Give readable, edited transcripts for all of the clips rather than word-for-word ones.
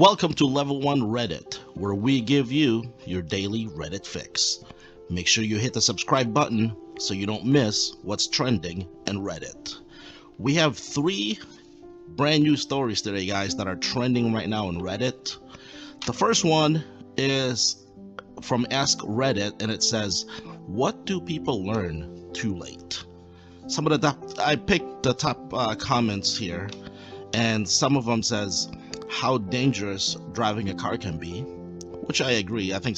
Welcome to Level 1 Reddit, where we give you your daily Reddit fix. Make sure you hit the subscribe button so you don't miss what's trending in Reddit. We have 3 brand new stories today, guys, that are trending right now in Reddit. The first one is from Ask Reddit, and it says, "What do people learn too late?" Some of the I picked the top comments here, and some of them says how dangerous driving a car can be, which I agree. I think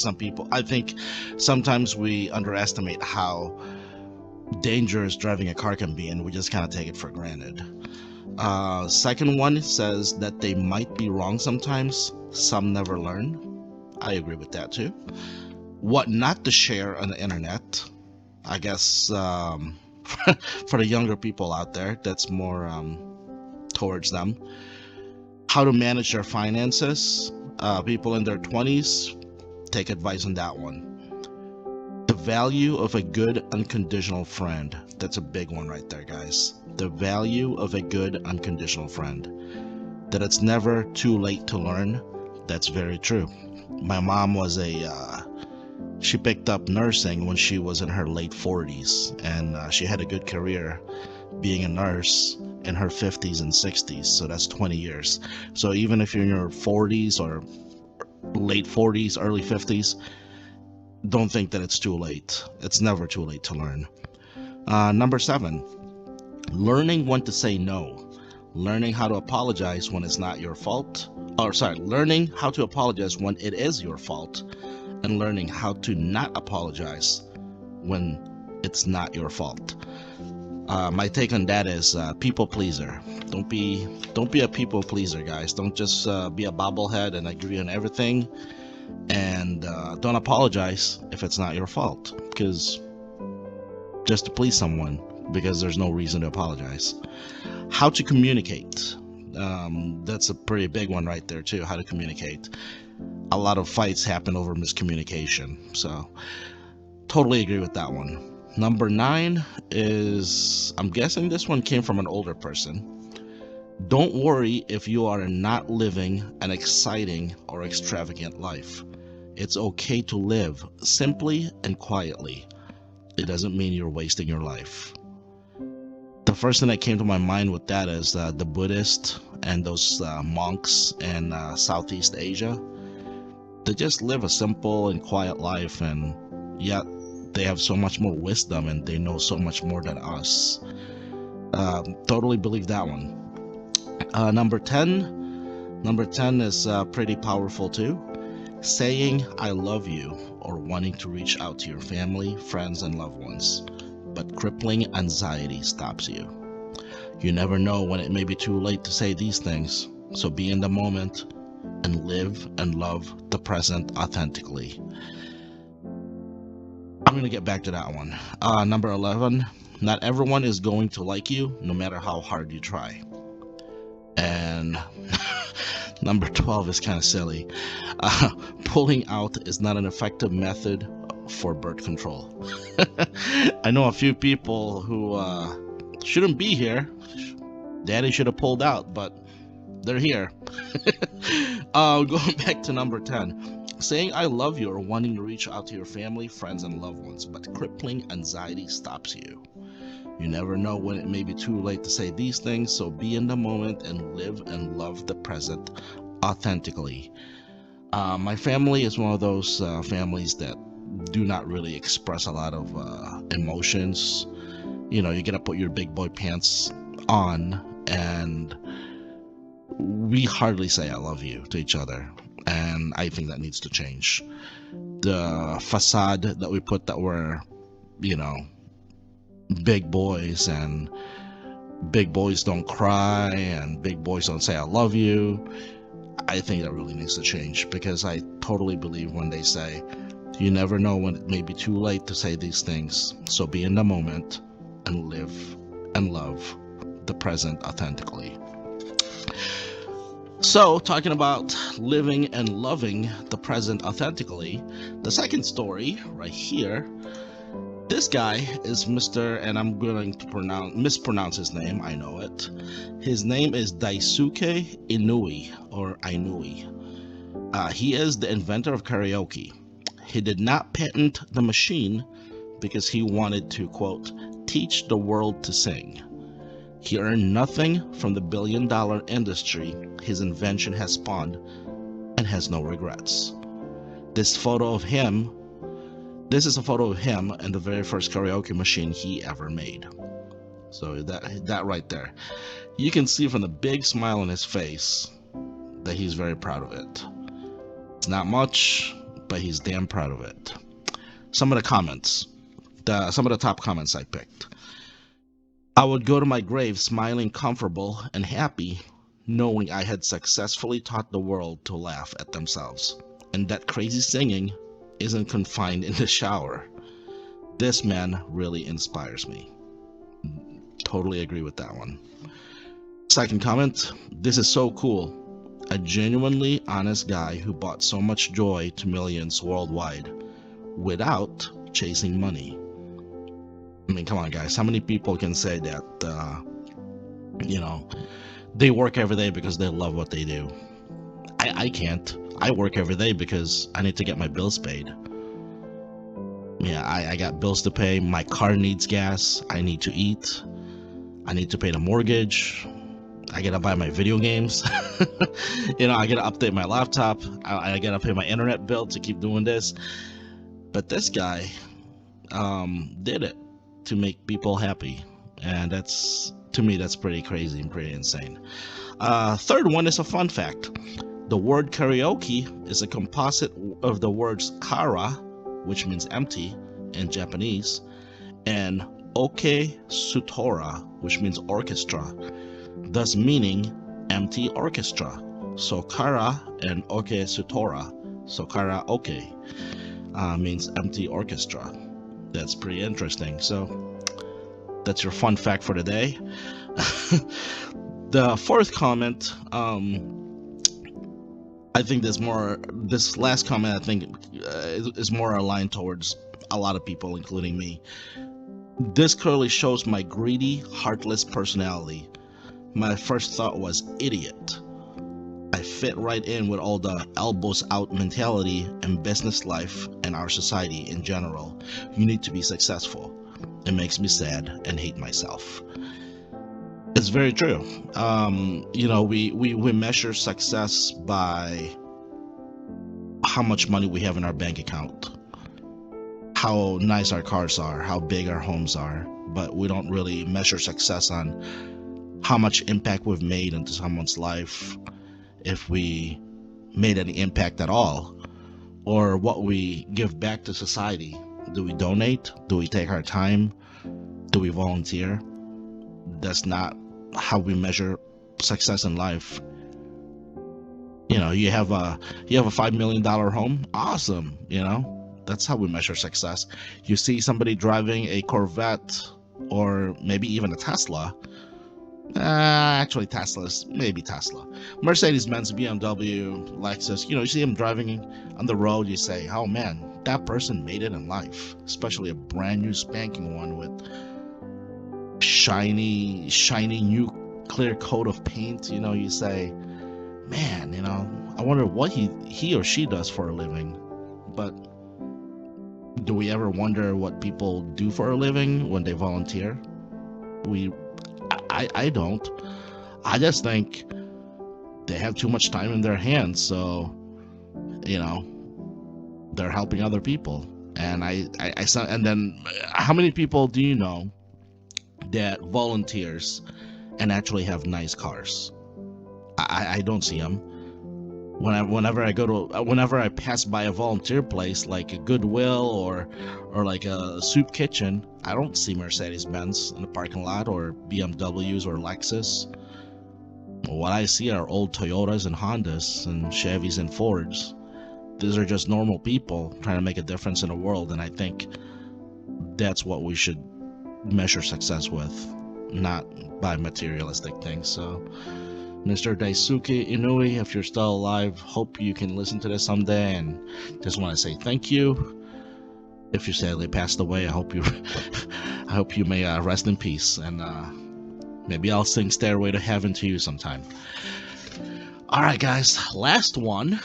sometimes we underestimate how dangerous driving a car can be, and we just kind of take it for granted. Second one says that they might be wrong sometimes. Some never learn. I agree with that too. What not to share on the internet. I guess for the younger people out there, that's more towards them. How to manage their finances. People in their 20s, take advice on that one. The value of a good unconditional friend. That's a big one right there, guys. The value of a good unconditional friend. That it's never too late to learn. That's very true. My mom was she picked up nursing when she was in her late 40s, and she had a good career being a nurse in her 50s and 60s, so that's 20 years. So even if you're in your 40s or late 40s, early 50s, don't think that it's too late. It's never too late to learn. Number 7, learning when to say no. Learning how to apologize when it's not your fault. Learning how to apologize when it is your fault, and learning how to not apologize when it's not your fault. My take on that is people pleaser. Don't be a people pleaser, guys. Don't just be a bobblehead and agree on everything, and don't apologize if it's not your fault, because just to please someone, because there's no reason to apologize. How to communicate. That's a pretty big one right there too. How to communicate. A lot of fights happen over miscommunication, so totally agree with that one. Number 9 is, I'm guessing this one came from an older person. Don't worry if you are not living an exciting or extravagant life. It's okay to live simply and quietly. It doesn't mean you're wasting your life. The first thing that came to my mind with that is the Buddhist and those monks in Southeast Asia. They just live a simple and quiet life, and yet they have so much more wisdom and they know so much more than us. Totally believe that one. Number 10 is pretty powerful too. Saying I love you, or wanting to reach out to your family, friends, and loved ones, but crippling anxiety stops you. You never know when it may be too late to say these things, so be in the moment and live and love the present authentically. I'm going to get back to that one. Number 11, not everyone is going to like you, no matter how hard you try. And number 12 is kind of silly. Pulling out is not an effective method for birth control. I know a few people who shouldn't be here. Daddy should have pulled out, but they're here. Going back to number 10. Saying I love you, or wanting to reach out to your family, friends, and loved ones, but crippling anxiety stops you. You never know when it may be too late to say these things, so be in the moment and live and love the present authentically. My family is one of those families that do not really express a lot of emotions. You know, you gotta put your big boy pants on, and we hardly say I love you to each other. And I think that needs to change. The facade that we put that we're, big boys, and big boys don't cry, and big boys don't say I love you, I think that really needs to change, because I totally believe when they say, you never know when it may be too late to say these things, so be in the moment and live and love the present authentically. So, talking about living and loving the present authentically, the second story right here, this guy is Mr., and I'm going to mispronounce his name, I know it. His name is Daisuke Inui, or Ainui. He is the inventor of karaoke. He did not patent the machine because he wanted to, quote, teach the world to sing. He earned nothing from the billion-dollar industry his invention has spawned and has no regrets. This is a photo of him and the very first karaoke machine he ever made. So that right there, you can see from the big smile on his face that he's very proud of it. It's not much, but he's damn proud of it. Some of the top comments I picked. I would go to my grave smiling comfortable and happy, knowing I had successfully taught the world to laugh at themselves, and that crazy singing isn't confined in the shower. This man really inspires me. Totally agree with that one. Second comment, this is so cool. A genuinely honest guy who brought so much joy to millions worldwide without chasing money. I mean, come on, guys. How many people can say that, they work every day because they love what they do? I can't. I work every day because I need to get my bills paid. Yeah, I got bills to pay. My car needs gas. I need to eat. I need to pay the mortgage. I gotta buy my video games. I gotta update my laptop. I gotta pay my internet bill to keep doing this. But this guy did it to make people happy, and to me that's pretty crazy and pretty insane. Third one is a fun fact. The word karaoke is a composite of the words kara, which means empty in Japanese, and oke sutora, which means orchestra, thus meaning empty orchestra. So kara and oke sutora, so karaoke, means empty orchestra. That's pretty interesting. So that's your fun fact for the day. The fourth comment, I think this last comment I think is more aligned towards a lot of people, including me. This clearly shows my greedy, heartless personality. My first thought was idiot. I fit right in with all the elbows out mentality in business life and our society in general. You need to be successful. It makes me sad and hate myself. It's very true. We measure success by how much money we have in our bank account, how nice our cars are, how big our homes are, but we don't really measure success on how much impact we've made into someone's life, if we made any impact at all, or what we give back to society. Do we donate? Do we take our time? Do we volunteer? That's not how we measure success in life. You have a $5 million home. Awesome. That's how we measure success. You see somebody driving a Corvette or maybe even a Tesla. Actually, maybe Tesla. Mercedes-Benz, BMW, Lexus. You see them driving on the road. You say, oh man, that person made it in life. Especially a brand new spanking one with shiny new clear coat of paint. You say, man, I wonder what he or she does for a living. But do we ever wonder what people do for a living when they volunteer? I don't. I just think they have too much time in their hands, so they're helping other people. And and then how many people do you know that volunteers and actually have nice cars? I don't see them. Whenever I pass by a volunteer place like a Goodwill or like a soup kitchen, I don't see Mercedes-Benz in the parking lot or BMWs or Lexus. What I see are old Toyotas and Hondas and Chevys and Fords. These are just normal people trying to make a difference in the world, and I think that's what we should measure success with, not by materialistic things. So Mr. Daisuke Inui, if you're still alive, hope you can listen to this someday, and just want to say thank you. If you sadly passed away, I hope you may rest in peace, and maybe I'll sing Stairway to Heaven to you sometime. Alright guys, last one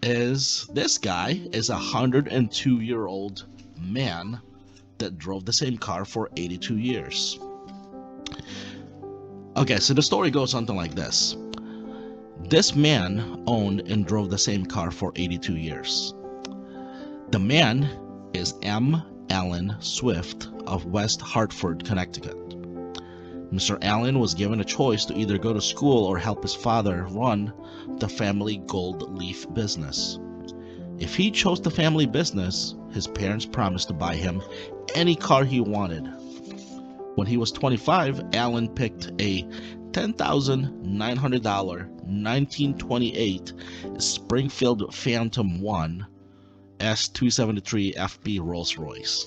is this guy is a 102-year-old man that drove the same car for 82 years. Okay, so the story goes something like this. This man owned and drove the same car for 82 years. The man is M. Allen Swift of West Hartford, Connecticut. Mr. Allen was given a choice to either go to school or help his father run the family gold leaf business. If he chose the family business, his parents promised to buy him any car he wanted. When he was 25, Allen picked a $10,900 1928 Springfield Phantom 1 S273 FB Rolls-Royce.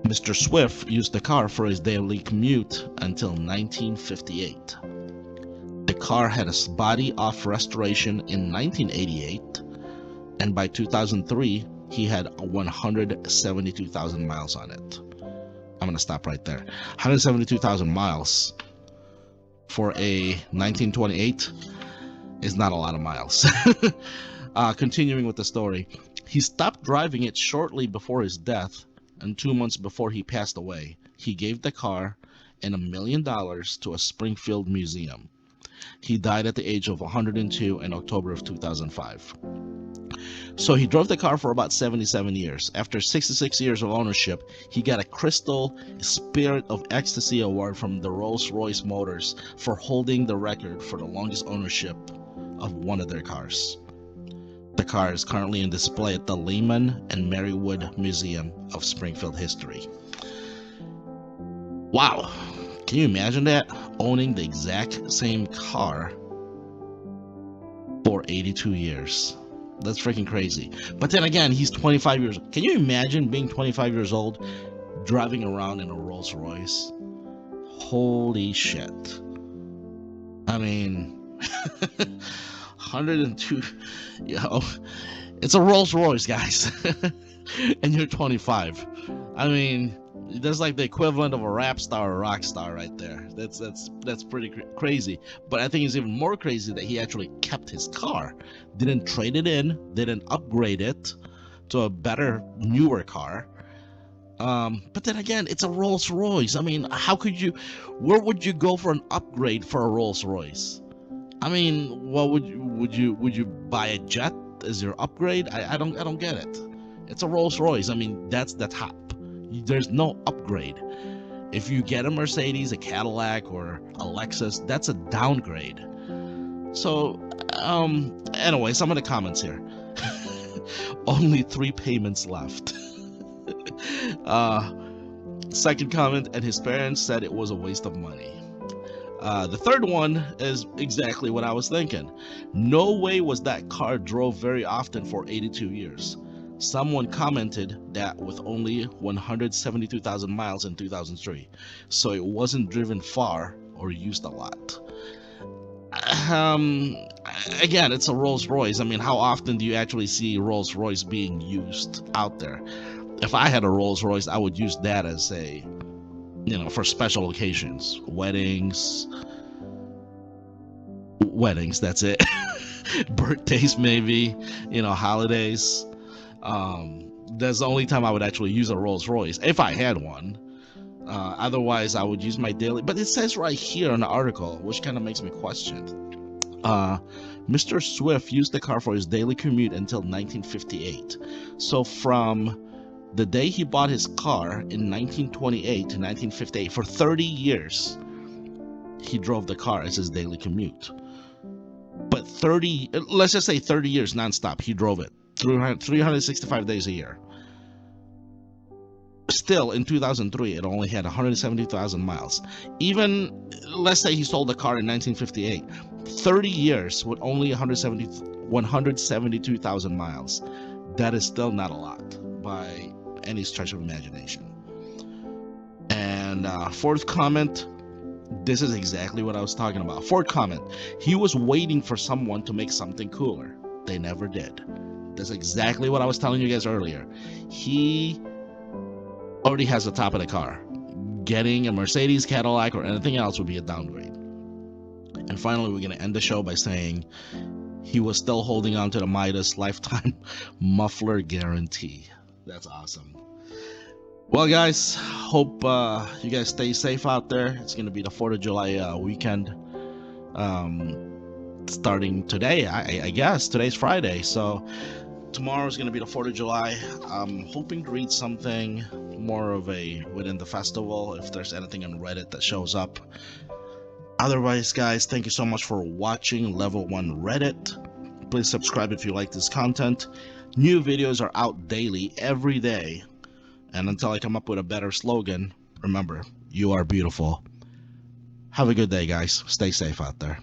Mr. Swift used the car for his daily commute until 1958. The car had a body off restoration in 1988, and by 2003, he had 172,000 miles on it. I'm going to stop right there. 172,000 miles for a 1928 is not a lot of miles. Continuing with the story, he stopped driving it shortly before his death, and 2 months before he passed away, he gave the car and $1 million to a Springfield museum. He died at the age of 102 in October of 2005. So he drove the car for about 77 years. After 66 years of ownership, he got a Crystal Spirit of Ecstasy Award from the Rolls-Royce Motors for holding the record for the longest ownership of one of their cars. The car is currently in display at the Lehman and Marywood Museum of Springfield History. Wow, can you imagine that? Owning the exact same car for 82 years. That's freaking crazy. But then again, he's 25 years old. Can you imagine being 25 years old, driving around in a Rolls Royce? Holy shit. I mean, 102, it's a Rolls Royce, guys. And you're 25. I mean, that's like the equivalent of a rap star or rock star right there. That's pretty crazy. But I think it's even more crazy that he actually kept his car, didn't trade it in, didn't upgrade it to a better, newer car. But then again, it's a Rolls Royce. I mean, where would you go for an upgrade for a Rolls Royce? I mean, what would you buy a jet as your upgrade? I don't get it. It's a Rolls Royce. I mean, that's the top. There's no upgrade. If you get a Mercedes, a Cadillac, or a Lexus, that's a downgrade. So, anyway, some of the comments here. Only 3 payments left. Second comment, and his parents said it was a waste of money. The third one is exactly what I was thinking. No way was that car drove very often for 82 years. Someone commented that with only 172,000 miles in 2003, so it wasn't driven far or used a lot. Again, it's a Rolls Royce. I mean, how often do you actually see Rolls Royce being used out there? If I had a Rolls Royce, I would use that as for special occasions, weddings, that's it. Birthdays, maybe, holidays. That's the only time I would actually use a Rolls Royce if I had one. Otherwise, I would use my daily. But it says right here in the article, which kind of makes me question. Mr. Swift used the car for his daily commute until 1958. So from the day he bought his car in 1928 to 1958, for 30 years, he drove the car as his daily commute. But let's just say 30 years nonstop, he drove it. 365 days a year. Still, in 2003, it only had 170,000 miles. Even, let's say he sold the car in 1958, 30 years with only 172,000 miles. That is still not a lot by any stretch of imagination. And fourth comment, this is exactly what I was talking about. Fourth comment, he was waiting for someone to make something cooler. They never did. That's exactly what I was telling you guys earlier. He already has the top of the car. Getting a Mercedes, Cadillac, or anything else would be a downgrade. And finally, we're going to end the show by saying he was still holding on to the Midas lifetime muffler guarantee. That's awesome. Well, guys, hope you guys stay safe out there. It's gonna be the 4th of July weekend, starting today. I guess today's Friday, so tomorrow's gonna be the 4th of July. I'm hoping to read something more of a within the festival, if there's anything on Reddit that shows up. Otherwise, guys, thank you so much for watching Level 1 Reddit. Please subscribe if you like this content. New videos are out daily, every day. And until I come up with a better slogan, remember, you are beautiful. Have a good day, guys. Stay safe out there.